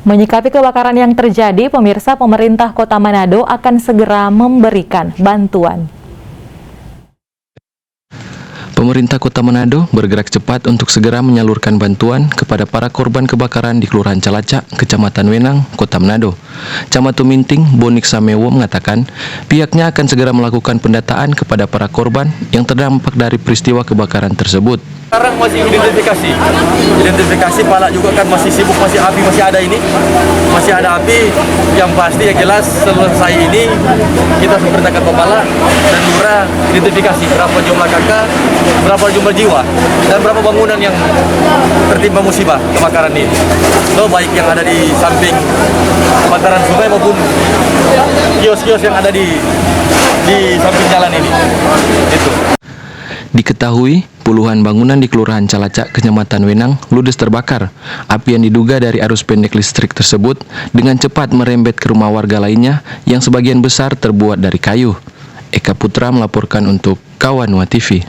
Menyikapi kebakaran yang terjadi, pemerintah Kota Manado akan segera memberikan bantuan. Pemerintah Kota Manado bergerak cepat untuk segera menyalurkan bantuan kepada para korban kebakaran di Kelurahan Calacak, Kecamatan Wenang, Kota Manado. Camat Tuminting, Bonik Samewo mengatakan pihaknya akan segera melakukan pendataan kepada para korban yang terdampak dari peristiwa kebakaran tersebut. Sekarang masih identifikasi pala juga kan masih sibuk, masih api masih ada ini, masih ada api. Yang pasti yang jelas selesai ini kita perintahkan kepala dan lurah identifikasi berapa jumlah kakak, berapa jumlah jiwa, dan berapa bangunan yang tertimpa musibah kebakaran ini. So baik yang ada di samping bantaran sungai maupun kios-kios yang ada di samping jalan ini. Itu. Diketahui, puluhan bangunan di Kelurahan Calacak, Kecamatan Wenang, ludes terbakar. Api yang diduga dari arus pendek listrik tersebut dengan cepat merembet ke rumah warga lainnya yang sebagian besar terbuat dari kayu. Eka Putra melaporkan untuk Kawanua TV.